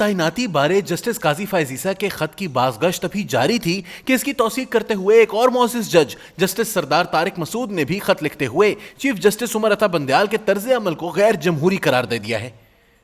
تعیناتی بارے جسٹس قاضی فائز عیسیٰ کے خط کی بازگشت ابھی جاری تھی کہ اس کی توثیق کرتے ہوئے ایک اور معزز جج جسٹس سردار طارق مسعود نے بھی خط لکھتے ہوئے چیف جسٹس عمر عطا بندیال کے طرز عمل کو غیر جمہوری قرار دے دیا ہے۔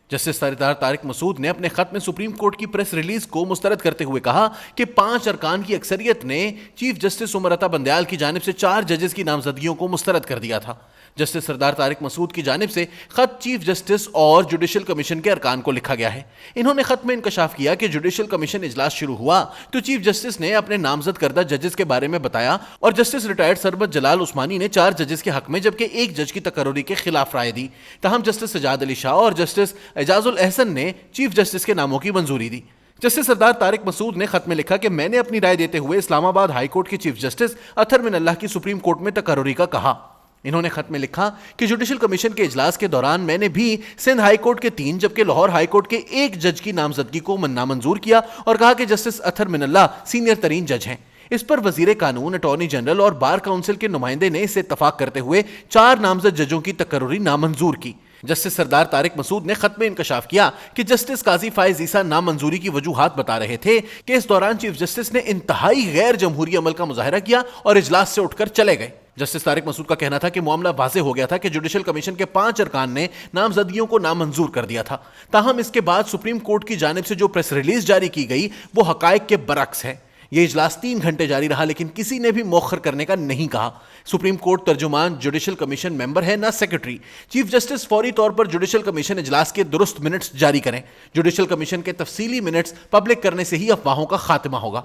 جسٹس سردار طارق مسعود نے اپنے خط میں سپریم کورٹ کی پریس ریلیز کو مسترد کرتے ہوئے کہا کہ 5 ارکان کی اکثریت نے چیف جسٹس عمر عطا بندیال کی جانب سے 4 ججز کی نامزدگیوں کو مسترد کر دیا تھا۔ جسٹس سردار طارق مسعود کی جانب سے خط چیف جسٹس اور جوڈیشل کمیشن کے ارکان کو لکھا گیا ہے۔ انہوں نے خط میں انکشاف کیا کہ جوڈیشل کمیشن اجلاس شروع ہوا تو چیف جسٹس نے اپنے نامزد کردہ ججز کے بارے میں بتایا اور جسٹس ریٹائرڈ سربت جلال عثمانی نے 4 ججز کے حق میں جبکہ 1 جج کی تقرری کے خلاف رائے دی۔ تاہم جسٹس سجاد علی شاہ اور جسٹس اعجاز الاحسن نے چیف جسٹس کے ناموں کی منظوری دی۔ جسٹس سردار طارق مسعود نے خط میں لکھا کہ میں نے اپنی رائے دیتے ہوئے اسلام آباد ہائی کورٹ کے چیف جسٹس اطہر من اللہ کی سپریم کورٹ میں تقرری کا کہا۔ انہوں نے خط میں لکھا کہ جوڈیشل کمیشن کے اجلاس کے دوران میں نے بھی سندھ ہائی کورٹ کے 3 جبکہ لاہور ہائی کورٹ کے 1 جج کی نامزدگی کو نامنظور کیا اور کہا کہ جسٹس اطہر من اللہ سینئر ترین جج ہیں۔ اس پر وزیر قانون، اٹارنی جنرل اور بار کونسل کے نمائندے نے اس سے اتفاق کرتے ہوئے 4 نامزد ججوں کی تقرری نامنظور کی۔ جسٹس سردار طارق مسعود نے خط میں انکشاف کیا کہ جسٹس قاضی فائز عیسیٰ نامنظوری کی وجوہات بتا رہے تھے کہ اس دوران چیف جسٹس نے انتہائی غیر جمہوری عمل کا مظاہرہ کیا اور اجلاس سے اٹھ کر چلے گئے۔ جسٹس طارق مسعود کا کہنا تھا کہ معاملہ واضح ہو گیا تھا کہ جوڈیشل کمیشن کے 5 ارکان نے نامزدگیوں کو نامنظور کر دیا تھا۔ تاہم اس کے بعد سپریم کورٹ کی جانب سے جو پریس ریلیز جاری کی گئی وہ حقائق کے برعکس ہے۔ یہ اجلاس 3 گھنٹے جاری رہا لیکن کسی نے بھی مؤخر کرنے کا نہیں کہا۔ سپریم کورٹ ترجمان جوڈیشل کمیشن ممبر ہے نہ سیکرٹری۔ چیف جسٹس فوری طور پر جوڈیشل کمیشن اجلاس کے درست منٹس جاری کریں۔ جوڈیشل کمیشن کے تفصیلی منٹس پبلک کرنے سے ہی افواہوں کا خاتمہ ہوگا۔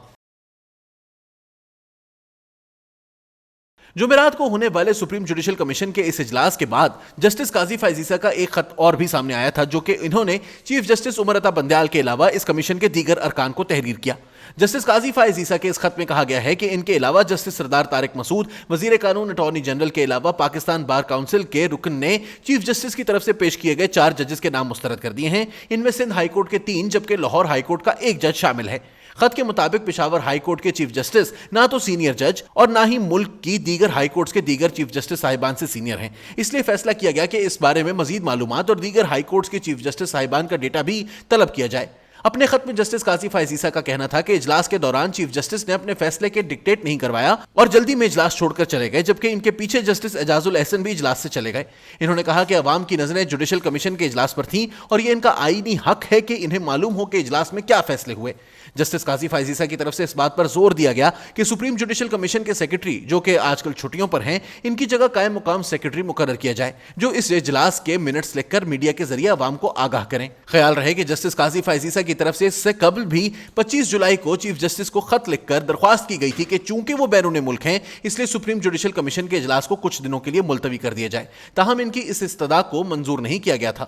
جمعرات کو ہونے والے سپریم جوڈیشل کمیشن کے اس اجلاس کے بعد جسٹس قاضی فائز عیسیٰ کا ایک خط اور بھی سامنے آیا تھا جو کہ انہوں نے چیف جسٹس عمر عطا بندیال کے علاوہ اس کمیشن کے دیگر ارکان کو تحریر کیا۔ جسٹس قاضی فائز عیسیٰ کے اس خط میں کہا گیا ہے کہ ان کے علاوہ جسٹس سردار طارق مسعود، وزیر قانون، اٹارنی جنرل کے علاوہ پاکستان بار کونسل کے رکن نے چیف جسٹس کی طرف سے پیش کیے گئے 4 ججز کے نام مسترد کر دیے ہیں۔ ان میں سندھ ہائی کورٹ کے 3 جبکہ لاہور ہائی کورٹ کا 1 جج شامل ہے۔ خط کے مطابق پشاور ہائی کورٹ کے چیف جسٹس نہ تو سینئر جج اور نہ ہی ملک کی دیگر ہائی کورٹس کے دیگر چیف جسٹس صاحبان سے سینئر ہیں۔ اس لیے فیصلہ کیا گیا کہ اس بارے میں مزید معلومات اور دیگر ہائی کورٹس کے چیف جسٹس صاحبان کا ڈیٹا بھی طلب کیا جائے۔ اپنے خط میں جسٹس قاضی فائز عیسیٰ کا کہنا تھا کہ اجلاس کے دوران چیف جسٹس نے اپنے فیصلے کے ڈکٹیٹ نہیں کروایا اور جلدی میں اجلاس چھوڑ کر چلے گئے جبکہ ان کے پیچھے جسٹس اعجاز الاحسن بھی اجلاس سے چلے گئے۔ انہوں نے کہا کہ عوام کی نظریں جوڈیشل کمیشن کے اجلاس پر تھیں اور یہ ان کا آئینی حق ہے کہ انہیں معلوم ہو کہ اجلاس میں کیا فیصلے ہوئے۔ جسٹس قاضی فائز عیسیٰ کی طرف سے اس بات پر زور دیا گیا کہ سپریم جوڈیشل کمیشن کے سیکرٹری جو کہ آج کل چھٹیوں پر ہیں ان کی جگہ قائم مقام سیکرٹری مقرر کیا جائے جو اس اجلاس کے منٹس لکھ کر میڈیا کے ذریعے عوام کو آگاہ کریں۔ خیال رہے کہ جسٹس قاضی فائز عیسیٰ کی طرف سے اس سے قبل بھی 25 جولائی کو چیف جسٹس کو خط لکھ کر درخواست کی گئی تھی کہ چونکہ وہ بیرون ملک ہیں اس لیے سپریم جوڈیشل کمیشن کے اجلاس کو کچھ دنوں کے لیے ملتوی کر دیا جائے۔ تاہم ان کی اس استدعا کو منظور نہیں کیا گیا تھا۔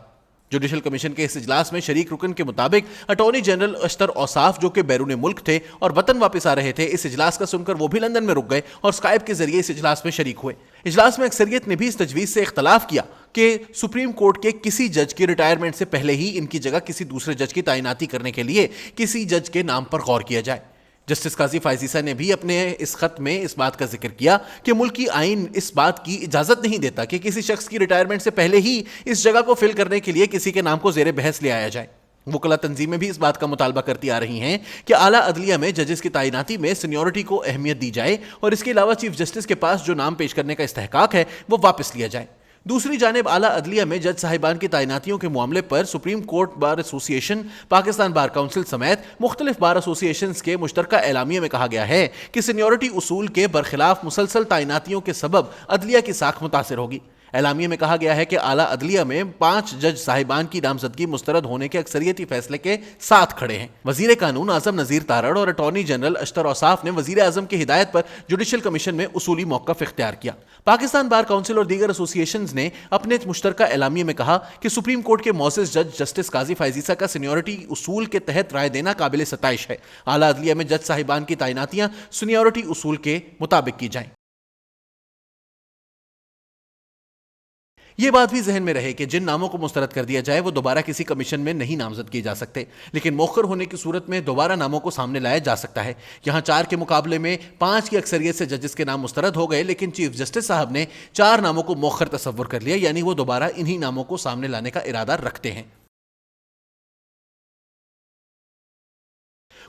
جوڈیشل کمیشن کے اس اجلاس میں شریک رکن کے مطابق اٹارنی جنرل اشتر اوصاف جو کہ بیرون ملک تھے اور وطن واپس آ رہے تھے، اس اجلاس کا سن کر وہ بھی لندن میں رک گئے اور اسکائپ کے ذریعے اس اجلاس میں شریک ہوئے۔ اجلاس میں اکثریت نے بھی اس تجویز سے اختلاف کیا کہ سپریم کورٹ کے کسی جج کی ریٹائرمنٹ سے پہلے ہی ان کی جگہ کسی دوسرے جج کی تعیناتی کرنے کے لیے کسی جج کے نام پر غور کیا جائے۔ جسٹس قاضی فائز عیسیٰ نے بھی اپنے اس خط میں اس بات کا ذکر کیا کہ ملکی آئین اس بات کی اجازت نہیں دیتا کہ کسی شخص کی ریٹائرمنٹ سے پہلے ہی اس جگہ کو فل کرنے کے لیے کسی کے نام کو زیر بحث لے آیا جائے۔ وکلا تنظیمیں بھی اس بات کا مطالبہ کرتی آ رہی ہیں کہ اعلیٰ عدلیہ میں ججز کی تعیناتی میں سینیورٹی کو اہمیت دی جائے اور اس کے علاوہ چیف جسٹس کے پاس جو نام پیش کرنے کا استحقاق ہے وہ واپس لیا جائے۔ دوسری جانب اعلیٰ عدلیہ میں جج صاحبان کی تعیناتیوں کے معاملے پر سپریم کورٹ بار ایسوسی ایشن، پاکستان بار کونسل سمیت مختلف بار ایسوسی ایشنز کے مشترکہ اعلامیے میں کہا گیا ہے کہ سینیورٹی اصول کے برخلاف مسلسل تعیناتیوں کے سبب عدلیہ کی ساکھ متاثر ہوگی۔ اعلامیے میں کہا گیا ہے کہ اعلیٰ عدلیہ میں 5 جج صاحبان کی نامزدگی مسترد ہونے کے اکثریتی فیصلے کے ساتھ کھڑے ہیں۔ وزیر قانون اعظم نذیر تارڑ اور اٹارنی جنرل اشتر اوصاف نے وزیر اعظم کی ہدایت پر جوڈیشل کمیشن میں اصولی موقف اختیار کیا۔ پاکستان بار کونسل اور دیگر ایسوسی ایشنز نے اپنے مشترکہ اعلامیے میں کہا کہ سپریم کورٹ کے معزز جج جسٹس قاضی فائز عیسیٰ کا سینیورٹی اصول کے تحت رائے دینا قابل ستائش ہے۔ اعلیٰ عدلیہ میں جج صاحبان کی تعیناتیاں سینیورٹی اصول کے مطابق کی جائیں۔ یہ بات بھی ذہن میں رہے کہ جن ناموں کو مسترد کر دیا جائے وہ دوبارہ کسی کمیشن میں نہیں نامزد کیے جا سکتے، لیکن مؤخر ہونے کی صورت میں دوبارہ ناموں کو سامنے لایا جا سکتا ہے۔ یہاں 4 کے مقابلے میں 5 کی اکثریت سے ججز کے نام مسترد ہو گئے، لیکن چیف جسٹس صاحب نے 4 ناموں کو مؤخر تصور کر لیا، یعنی وہ دوبارہ انہی ناموں کو سامنے لانے کا ارادہ رکھتے ہیں۔